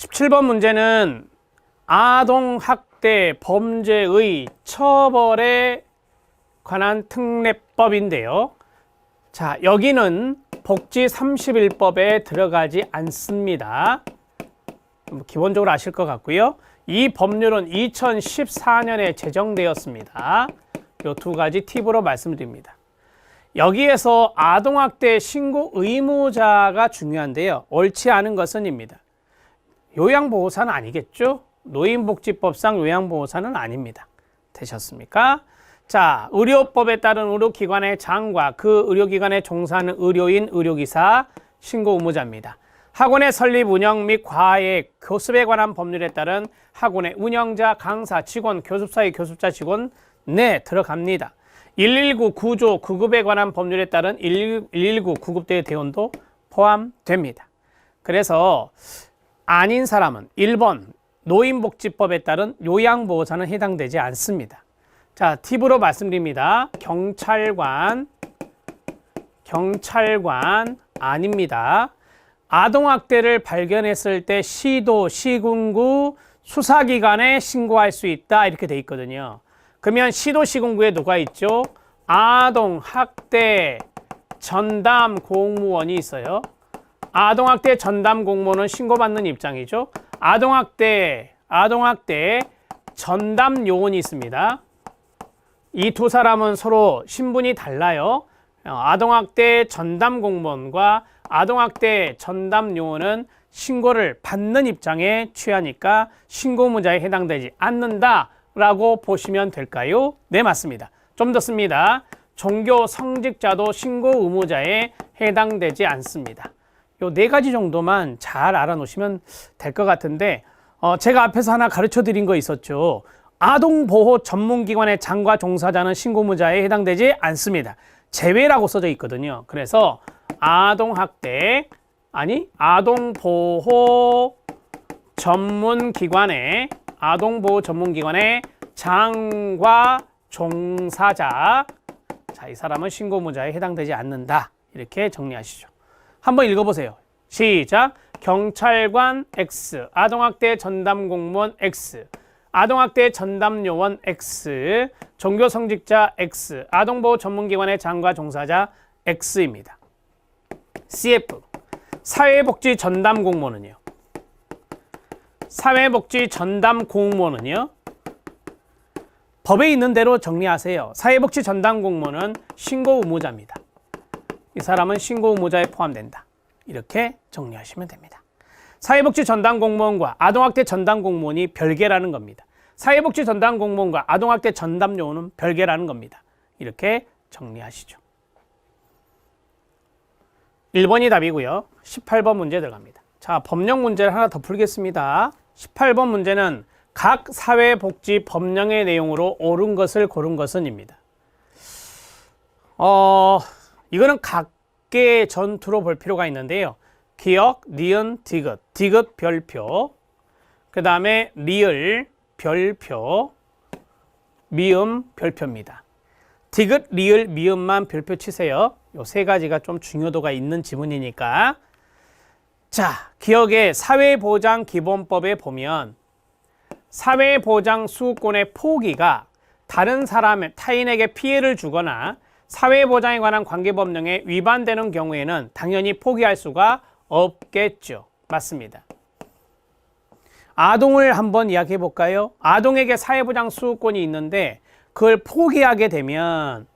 17번 문제는 아동학대 범죄의 처벌에 관한 특례법인데요. 자, 여기는 복지 31법에 들어가지 않습니다. 기본적으로 아실 것 같고요. 이 법률은 2014년에 제정되었습니다. 이 두 가지 팁으로 말씀드립니다. 여기에서 아동학대 신고 의무자가 중요한데요. 옳지 않은 것은입니다. 요양보호사는 아니겠죠? 노인복지법상 요양보호사는 아닙니다. 되셨습니까? 자, 의료법에 따른 의료기관의 장과 그 의료기관에 종사하는 의료인, 의료기사, 신고 의무자입니다. 학원의 설립, 운영 및 과외, 교습에 관한 법률에 따른 학원의 운영자, 강사, 직원, 교습사의 교습자, 직원 네, 들어갑니다. 119 구조, 구급에 관한 법률에 따른 119 구급대의 대원도 포함됩니다. 그래서 아닌 사람은 1번 노인복지법에 따른 요양보호사는 해당되지 않습니다. 자, 팁으로 말씀드립니다. 경찰관 아닙니다. 아동학대를 발견했을 때 시도, 시군구, 수사기관에 신고할 수 있다 이렇게 돼 있거든요. 그러면 시도, 시군구에 누가 있죠? 아동학대 전담 공무원이 있어요. 아동학대 전담 공무원은 신고받는 입장이죠. 아동학대 전담 요원이 있습니다. 이 두 사람은 서로 신분이 달라요. 아동학대 전담 공무원과 아동학대 전담 요원은 신고를 받는 입장에 취하니까 신고 의무자에 해당되지 않는다라고 보시면 될까요? 네, 맞습니다. 좀 더 씁니다. 종교 성직자도 신고 의무자에 해당되지 않습니다. 요 네 가지 정도만 잘 알아놓으시면 될 것 같은데 제가 앞에서 하나 가르쳐 드린 거 있었죠. 아동보호 전문기관의 장과 종사자는 신고 의무자에 해당되지 않습니다. 제외라고 써져 있거든요. 그래서 아동보호 전문기관의 장과 종사자, 자, 이 사람은 신고 의무자에 해당되지 않는다. 이렇게 정리하시죠. 한번 읽어보세요. 시작. 경찰관 X, 아동학대 전담공무원 X, 아동학대 전담요원 X, 종교성직자 X, 아동보호 전문기관의 장과 종사자 X입니다. CF, 사회복지 전담 공무원은요? 사회복지 전담 공무원은요? 법에 있는 대로 정리하세요. 사회복지 전담 공무원은 신고 의무자입니다. 이 사람은 신고 의무자에 포함된다. 이렇게 정리하시면 됩니다. 사회복지 전담 공무원과 아동학대 전담 공무원이 별개라는 겁니다. 사회복지 전담 공무원과 아동학대 전담 요원은 별개라는 겁니다. 이렇게 정리하시죠. 1번이 답이고요. 18번 문제 들어갑니다. 자, 법령 문제를 하나 더 풀겠습니다. 18번 문제는 각 사회복지 법령의 내용으로 옳은 것을 고른 것은입니다. 이거는 각계 전투로 볼 필요가 있는데요. 기역, 니은, 디귿, 디귿 별표, 그 다음에 리을 별표, 미음 별표입니다. 디귿, 리을, 미음만 별표 치세요. 요 세 가지가 좀 중요도가 있는 지문이니까. 자, 기역의 사회보장기본법에 보면 사회보장 수급권의 포기가 다른 타인에게 피해를 주거나 사회보장에 관한 관계법령에 위반되는 경우에는 당연히 포기할 수가 없겠죠. 맞습니다. 아동을 한번 이야기해 볼까요? 아동에게 사회보장 수급권이 있는데 그걸 포기하게 되면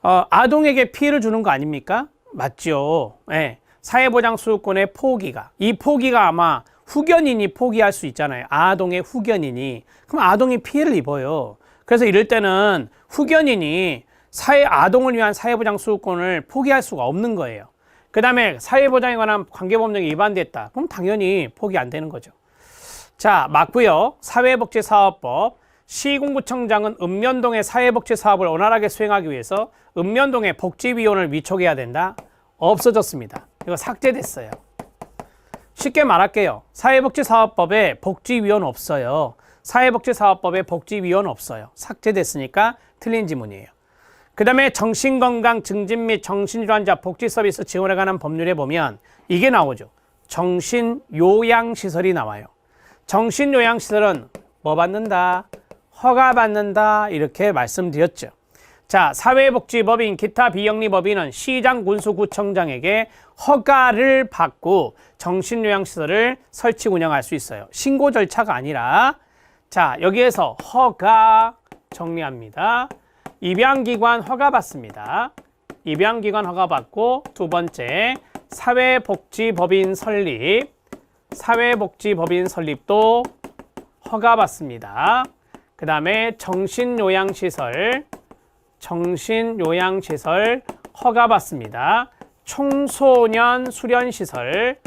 아동에게 피해를 주는 거 아닙니까? 맞죠. 네. 사회보장 수급권의 포기가, 이 포기가 아마 후견인이 포기할 수 있잖아요. 아동의 후견인이. 그럼 아동이 피해를 입어요. 그래서 이럴 때는 후견인이 아동을 위한 사회보장 수급권을 포기할 수가 없는 거예요. 그 다음에 사회보장에 관한 관계법령이 위반됐다. 그럼 당연히 포기 안 되는 거죠. 자, 맞고요. 사회복지사업법. 시군구청장은 읍면동의 사회복지사업을 원활하게 수행하기 위해서 읍면동의 복지위원을 위촉해야 된다. 없어졌습니다. 이거 삭제됐어요. 쉽게 말할게요. 사회복지사업법에 복지위원 없어요. 사회복지사업법에 복지위원 없어요. 삭제됐으니까 틀린 지문이에요. 그 다음에 정신건강 증진 및 정신질환자 복지서비스 지원에 관한 법률에 보면 이게 나오죠. 정신요양시설이 나와요. 정신요양시설은 뭐 받는다? 허가 받는다. 이렇게 말씀드렸죠. 자, 사회복지법인, 기타 비영리법인은 시장, 군수, 구청장에게 허가를 받고 정신요양시설을 설치 운영할 수 있어요. 신고 절차가 아니라. 자, 여기에서 허가 정리합니다. 입양기관 허가 받습니다. 입양기관 허가 받고, 두 번째 사회복지법인 설립. 사회복지법인 설립도 허가 받습니다. 그 다음에 정신요양시설 허가 받습니다. 청소년 수련시설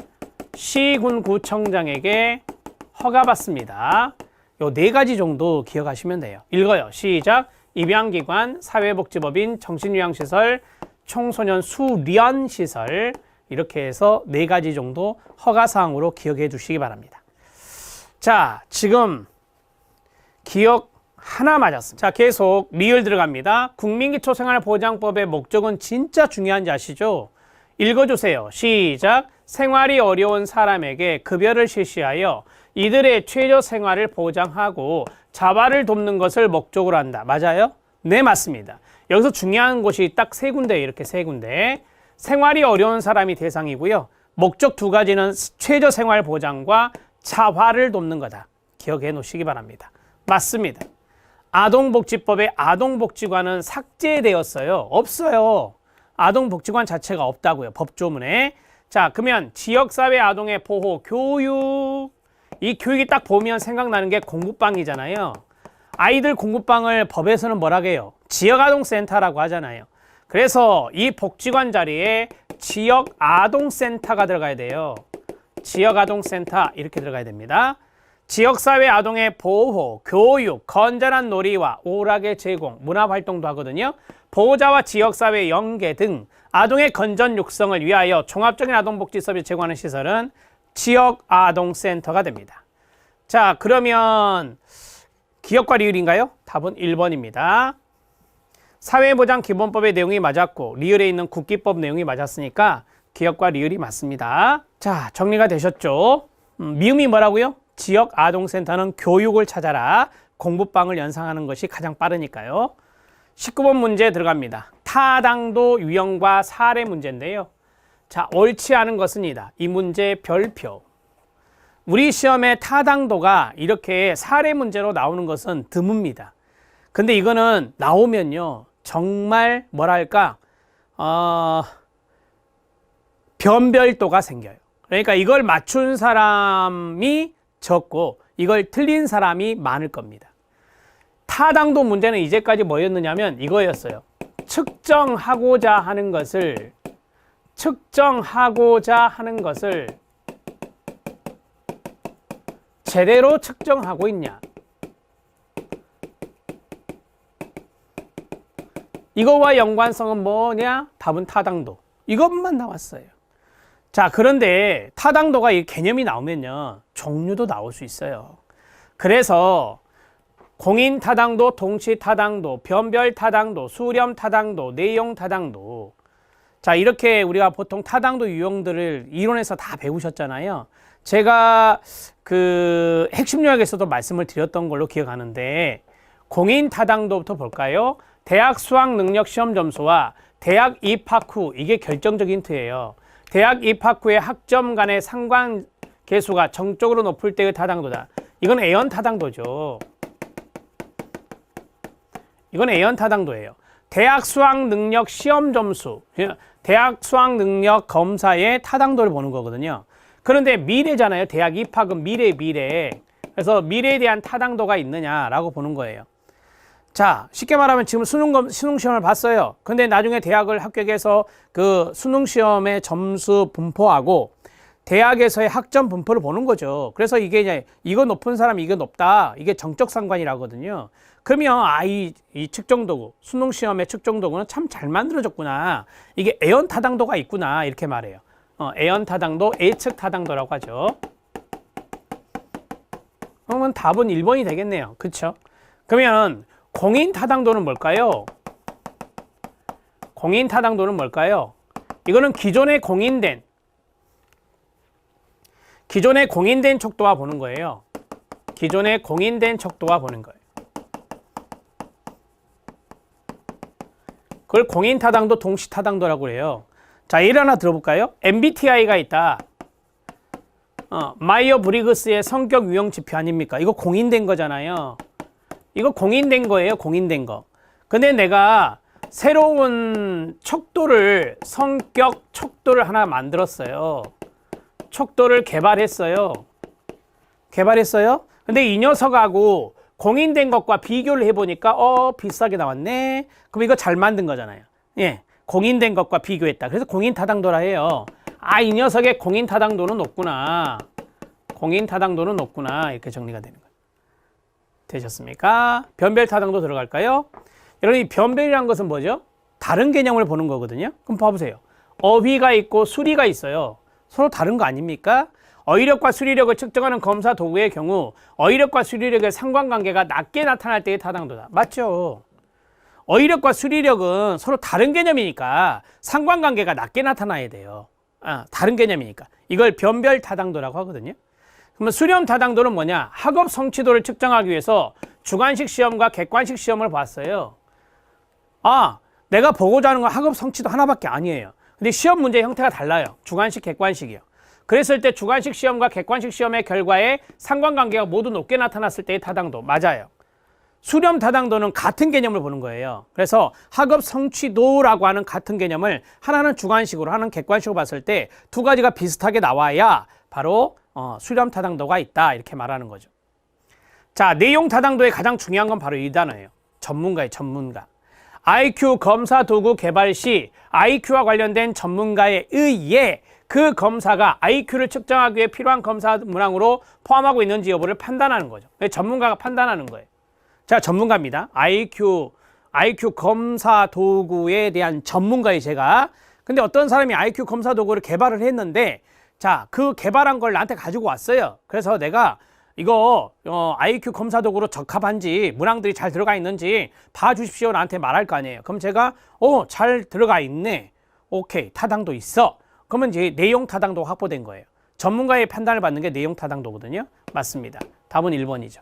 시군구청장에게 허가 받습니다. 요 네 가지 정도 기억하시면 돼요. 읽어요. 시작. 입양기관, 사회복지법인, 정신요양시설, 청소년 수련시설, 이렇게 해서 네 가지 정도 허가사항으로 기억해 주시기 바랍니다. 자, 지금 기억 하나 맞았습니다. 자, 계속 리을 들어갑니다. 국민기초생활보장법의 목적은 진짜 중요한지 아시죠? 읽어주세요. 시작. 생활이 어려운 사람에게 급여를 실시하여 이들의 최저 생활을 보장하고 자활을 돕는 것을 목적으로 한다. 맞아요? 네, 맞습니다. 여기서 중요한 곳이 딱 세 군데, 이렇게 세 군데. 생활이 어려운 사람이 대상이고요. 목적 두 가지는 최저 생활 보장과 자활을 돕는 거다. 기억해 놓으시기 바랍니다. 맞습니다. 아동복지법에 아동복지관은 삭제되었어요. 없어요. 아동복지관 자체가 없다고요. 법조문에. 자, 그러면 지역사회 아동의 보호, 교육. 이 교육이 딱 보면 생각나는 게 공부방이잖아요. 아이들 공부방을 법에서는 뭐라고 해요? 지역아동센터라고 하잖아요. 그래서 이 복지관 자리에 지역아동센터가 들어가야 돼요. 지역아동센터 이렇게 들어가야 됩니다. 지역사회 아동의 보호, 교육, 건전한 놀이와 오락의 제공, 문화활동도 하거든요. 보호자와 지역사회 연계 등 아동의 건전 육성을 위하여 종합적인 아동복지 서비스 제공하는 시설은 지역아동센터가 됩니다. 자, 그러면 기억과 리을인가요? 답은 1번입니다. 사회보장기본법의 내용이 맞았고 리을에 있는 국기법 내용이 맞았으니까 기억과 리을이 맞습니다. 자, 정리가 되셨죠? 미음이 뭐라고요? 지역아동센터는 교육을 찾아라. 공부방을 연상하는 것이 가장 빠르니까요. 19번 문제 들어갑니다. 타당도 유형과 사례 문제인데요. 자, 옳지 않은 것은 이다. 이 문제 별표. 우리 시험에 타당도가 이렇게 사례 문제로 나오는 것은 드뭅니다. 근데 이거는 나오면요, 정말 뭐랄까 변별도가 생겨요. 그러니까 이걸 맞춘 사람이 적고 이걸 틀린 사람이 많을 겁니다. 타당도 문제는 이제까지 뭐였느냐면 이거였어요. 측정하고자 하는 것을 제대로 측정하고 있냐, 이거와 연관성은 뭐냐? 답은 타당도. 이것만 나왔어요. 자, 그런데 타당도가 이 개념이 나오면요, 종류도 나올 수 있어요. 그래서 공인 타당도, 동치 타당도, 변별 타당도, 수렴 타당도, 내용 타당도. 자, 이렇게 우리가 보통 타당도 유형들을 이론에서 다 배우셨잖아요. 제가 그 핵심 요약에서도 말씀을 드렸던 걸로 기억하는데, 공인 타당도부터 볼까요? 대학 수학 능력 시험 점수와 대학 입학 후, 이게 결정적 힌트예요. 대학 입학 후의 학점 간의 상관계수가 정적으로 높을 때의 타당도다. 이건 애연 타당도죠. 이건 애연 타당도예요. 대학 수학 능력 시험 점수, 대학 수학 능력 검사의 타당도를 보는 거거든요. 그런데 미래잖아요. 대학 입학은 미래. 그래서 미래에 대한 타당도가 있느냐라고 보는 거예요. 자, 쉽게 말하면 지금 수능 시험을 봤어요. 근데 나중에 대학을 합격해서 그 수능 시험의 점수 분포하고 대학에서의 학점 분포를 보는 거죠. 그래서 이게 이제 이거 높은 사람 이거 높다. 이게 정적 상관이라거든요. 그러면 이 측정도구, 수능 시험의 측정도구는 참 잘 만들어졌구나. 이게 애연 타당도가 있구나. 이렇게 말해요. 애연 타당도, 예측 타당도라고 하죠. 그러면 답은 1번이 되겠네요. 그렇죠? 그러면 공인 타당도는 뭘까요? 공인 타당도는 뭘까요? 이거는 기존에 공인된 기존에 공인된 척도와 보는 거예요. 기존에 공인된 척도와 보는 거예요. 그걸 공인타당도 동시타당도라고 해요. 자, 예를 하나 들어볼까요? MBTI가 있다. 마이어 브리그스의 성격 유형 지표 아닙니까? 이거 공인된 거잖아요. 이거 공인된 거예요. 공인된 거. 근데 내가 새로운 척도를, 성격 척도를 하나 만들었어요. 척도를 개발했어요. 근데 이 녀석하고 공인된 것과 비교를 해보니까 비슷하게 나왔네. 그럼 이거 잘 만든 거잖아요. 예, 공인된 것과 비교했다. 그래서 공인타당도라 해요. 이 녀석의 공인타당도는 높구나. 공인타당도는 높구나. 이렇게 정리가 되는 거예요. 되셨습니까? 변별타당도 들어갈까요? 여러분, 이 변별이란 것은 뭐죠? 다른 개념을 보는 거거든요. 그럼 봐보세요. 어휘가 있고 수리가 있어요. 서로 다른 거 아닙니까? 어휘력과 수리력을 측정하는 검사 도구의 경우 어휘력과 수리력의 상관관계가 낮게 나타날 때의 타당도다. 맞죠? 어휘력과 수리력은 서로 다른 개념이니까 상관관계가 낮게 나타나야 돼요. 다른 개념이니까. 이걸 변별 타당도라고 하거든요. 그러면 수렴 타당도는 뭐냐? 학업 성취도를 측정하기 위해서 주관식 시험과 객관식 시험을 봤어요. 내가 보고자 하는 건 학업 성취도 하나밖에 아니에요. 근데 시험 문제 형태가 달라요. 주관식, 객관식이요. 그랬을 때 주관식 시험과 객관식 시험의 결과에 상관관계가 모두 높게 나타났을 때의 타당도. 맞아요. 수렴 타당도는 같은 개념을 보는 거예요. 그래서 학업 성취도라고 하는 같은 개념을 하나는 주관식으로, 하나는 객관식으로 봤을 때 두 가지가 비슷하게 나와야 바로 수렴 타당도가 있다. 이렇게 말하는 거죠. 자, 내용 타당도의 가장 중요한 건 바로 이 단어예요. 전문가예요. 전문가. IQ 검사 도구 개발 시 IQ와 관련된 전문가에 의해 그 검사가 IQ를 측정하기 위해 필요한 검사 문항으로 포함하고 있는지 여부를 판단하는 거죠. 전문가가 판단하는 거예요. 자, 전문가입니다. IQ 검사 도구에 대한 전문가예요, 제가. 근데 어떤 사람이 IQ 검사 도구를 개발을 했는데, 자, 그 개발한 걸 나한테 가지고 왔어요. 그래서 내가 이거 IQ 검사 도구로 적합한지, 문항들이 잘 들어가 있는지 봐주십시오. 나한테 말할 거 아니에요. 그럼 제가 잘 들어가 있네. 오케이, 타당도 있어. 그러면 이제 내용 타당도가 확보된 거예요. 전문가의 판단을 받는 게 내용 타당도거든요. 맞습니다. 답은 1번이죠.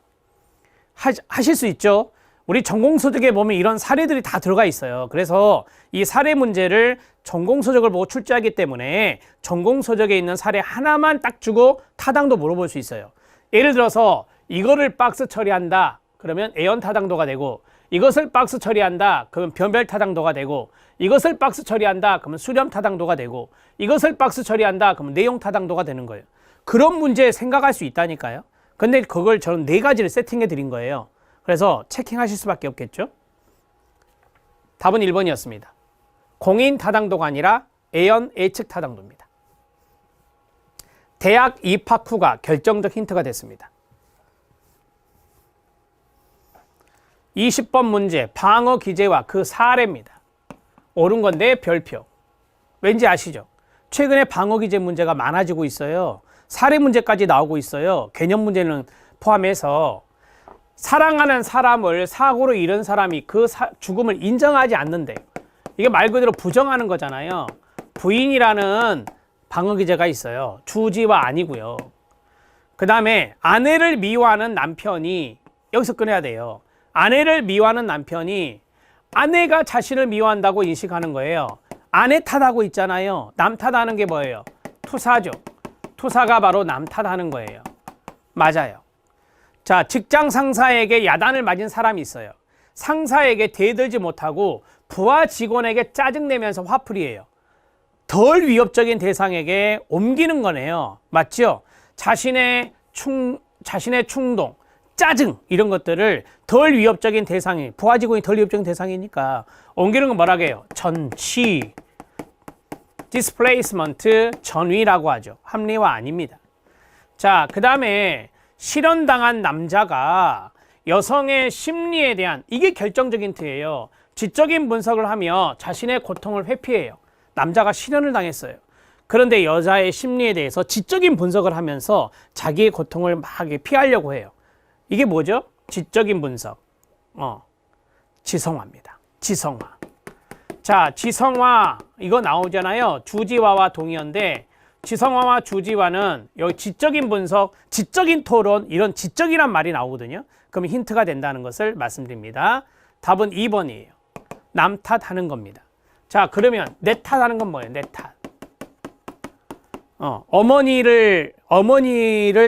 하실 수 있죠. 우리 전공서적에 보면 이런 사례들이 다 들어가 있어요. 그래서 이 사례 문제를 전공서적을 보고 출제하기 때문에 전공서적에 있는 사례 하나만 딱 주고 타당도 물어볼 수 있어요. 예를 들어서 이거를 박스 처리한다. 그러면 A형 타당도가 되고, 이것을 박스 처리한다. 그러면 변별 타당도가 되고, 이것을 박스 처리한다. 그러면 수렴 타당도가 되고, 이것을 박스 처리한다. 그러면 내용 타당도가 되는 거예요. 그런 문제 생각할 수 있다니까요. 근데 그걸 저는 4가지를 세팅해 드린 거예요. 그래서 체킹하실 수밖에 없겠죠. 답은 1번이었습니다. 공인 타당도가 아니라 A형 A측 타당도입니다. 대학 입학 후가 결정적 힌트가 됐습니다. 20번 문제, 방어 기제와 그 사례입니다. 옳은 건데 별표. 왠지 아시죠? 최근에 방어 기제 문제가 많아지고 있어요. 사례 문제까지 나오고 있어요. 개념 문제는 포함해서. 사랑하는 사람을 사고로 잃은 사람이 그 죽음을 인정하지 않는데, 이게 말 그대로 부정하는 거잖아요. 부인이라는 방어 기제가 있어요. 주지와 아니고요. 그 다음에 아내를 미워하는 남편이, 여기서 끊어야 돼요. 아내를 미워하는 남편이 아내가 자신을 미워한다고 인식하는 거예요. 아내 탓하고 있잖아요. 남 탓하는 게 뭐예요? 투사죠. 투사가 바로 남 탓하는 거예요. 맞아요. 자, 직장 상사에게 야단을 맞은 사람이 있어요. 상사에게 대들지 못하고 부하 직원에게 짜증내면서 화풀이해요. 덜 위협적인 대상에게 옮기는 거네요. 맞죠? 자신의 충동, 짜증 이런 것들을 덜 위협적인 대상이, 부하 직원이 덜 위협적인 대상이니까 옮기는 건 뭐라고 해요? 전치, displacement, 전위라고 하죠. 합리화 아닙니다. 자, 그 다음에 실현당한 남자가 여성의 심리에 대한, 이게 결정적인 힌트예요. 지적인 분석을 하며 자신의 고통을 회피해요. 남자가 실현을 당했어요. 그런데 여자의 심리에 대해서 지적인 분석을 하면서 자기의 고통을 막 피하려고 해요. 이게 뭐죠? 지적인 분석. 지성화입니다. 지성화. 자, 지성화 이거 나오잖아요. 주지화와 동의어인데 지성화와 주지화는 여기 지적인 분석, 지적인 토론, 이런 지적이란 말이 나오거든요. 그럼 힌트가 된다는 것을 말씀드립니다. 답은 2번이에요. 남 탓하는 겁니다. 자, 그러면 내 탓하는 건 뭐예요? 내 탓. 어머니를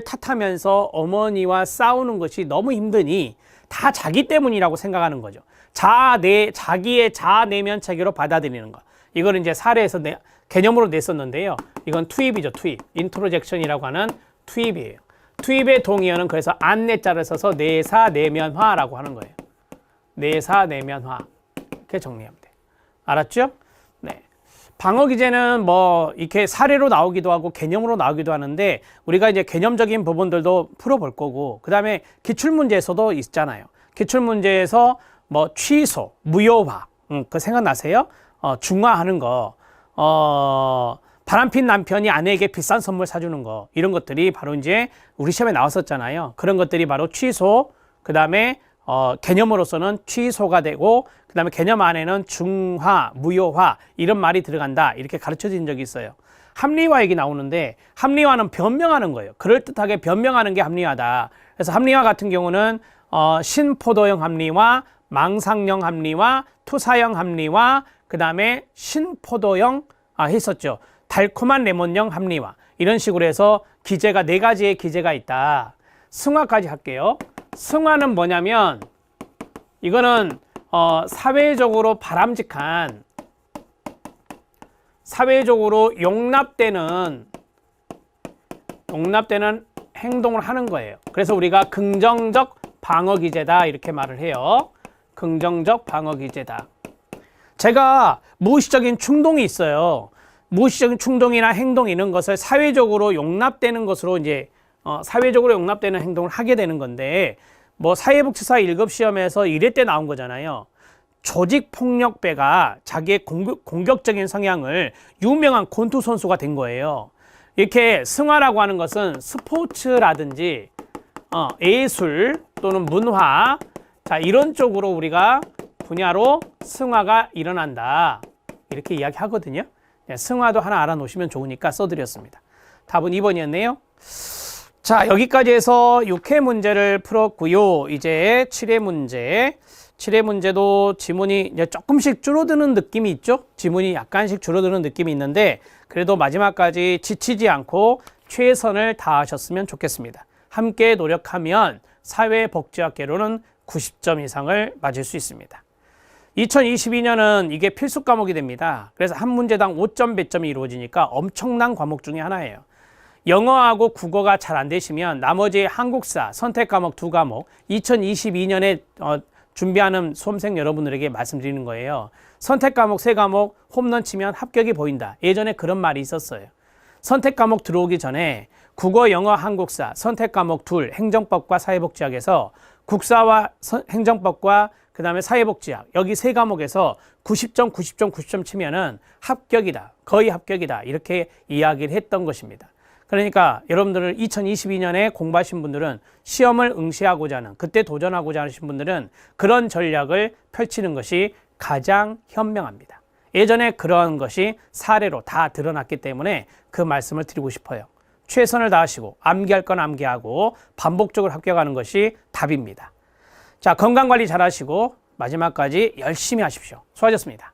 탓하면서 어머니와 싸우는 것이 너무 힘드니 다 자기 때문이라고 생각하는 거죠. 자기의 자아 내면 체계로 받아들이는 거. 이거는 이제 사례에서 개념으로 냈었는데요. 이건 투입이죠, 투입. 인트로젝션이라고 하는 투입이에요. 투입의 동의어는 그래서 안내자를 써서 내사 내면화라고 하는 거예요. 내사 내면화. 이렇게 정리하면 돼요. 알았죠? 네. 방어 기제는 뭐 이렇게 사례로 나오기도 하고 개념으로 나오기도 하는데 우리가 이제 개념적인 부분들도 풀어볼 거고, 그 다음에 기출문제에서도 있잖아요. 기출문제에서 뭐 취소, 무효화, 그 생각나세요? 중화하는 거, 바람핀 남편이 아내에게 비싼 선물 사주는 거, 이런 것들이 바로 이제 우리 시험에 나왔었잖아요. 그런 것들이 바로 취소, 그 다음에 개념으로서는 취소가 되고, 그 다음에 개념 안에는 중화, 무효화 이런 말이 들어간다, 이렇게 가르쳐진 적이 있어요. 합리화 얘기 나오는데 합리화는 변명하는 거예요. 그럴듯하게 변명하는 게 합리화다. 그래서 합리화 같은 경우는 신포도형 합리화, 망상형 합리화, 투사형 합리화, 그 다음에 신포도형 했었죠. 달콤한 레몬형 합리화, 이런 식으로 해서 기제가 4가지의 기제가 있다. 승화까지 할게요. 승화는 뭐냐면 이거는 사회적으로 바람직한, 사회적으로 용납되는 행동을 하는 거예요. 그래서 우리가 긍정적 방어 기제다, 이렇게 말을 해요. 긍정적 방어 기제다. 제가 무의식적인 충동이 있어요. 무의식적인 충동이나 행동, 이런 것을 사회적으로 용납되는 것으로 이제 사회적으로 용납되는 행동을 하게 되는 건데, 뭐 사회복지사 1급 시험에서 1회 때 나온 거잖아요. 조직폭력배가 자기의 공격적인 성향을 유명한 권투 선수가 된 거예요. 이렇게 승화라고 하는 것은 스포츠라든지 예술 또는 문화, 자, 이런 쪽으로 우리가 분야로 승화가 일어난다, 이렇게 이야기하거든요. 승화도 하나 알아놓으시면 좋으니까 써드렸습니다. 답은 2번이었네요. 자, 여기까지 해서 6회 문제를 풀었고요. 이제 7회 문제. 7회 문제도 지문이 이제 조금씩 줄어드는 느낌이 있죠? 지문이 약간씩 줄어드는 느낌이 있는데, 그래도 마지막까지 지치지 않고 최선을 다하셨으면 좋겠습니다. 함께 노력하면 사회복지학계로는 90점 이상을 맞을 수 있습니다. 2022년은 이게 필수 과목이 됩니다. 그래서 한 문제당 5점 배점이 이루어지니까 엄청난 과목 중에 하나예요. 영어하고 국어가 잘 안 되시면 나머지 한국사, 선택 과목 2과목 2022년에 준비하는 수험생 여러분들에게 말씀드리는 거예요. 선택 과목 3과목 홈런 치면 합격이 보인다. 예전에 그런 말이 있었어요. 선택 과목 들어오기 전에 국어, 영어, 한국사, 선택 과목 둘, 행정법과 사회복지학에서 국사와 행정법과 그 다음에 사회복지학, 여기 3과목에서 90점, 90점, 90점 치면은 합격이다, 거의 합격이다, 이렇게 이야기를 했던 것입니다. 그러니까 여러분들은 2022년에 공부하신 분들은 시험을 응시하고자 하는, 그때 도전하고자 하신 분들은 그런 전략을 펼치는 것이 가장 현명합니다. 예전에 그런 것이 사례로 다 드러났기 때문에 그 말씀을 드리고 싶어요. 최선을 다하시고 암기할 건 암기하고 반복적으로 합격하는 것이 답입니다. 자, 건강관리 잘 하시고 마지막까지 열심히 하십시오. 수고하셨습니다.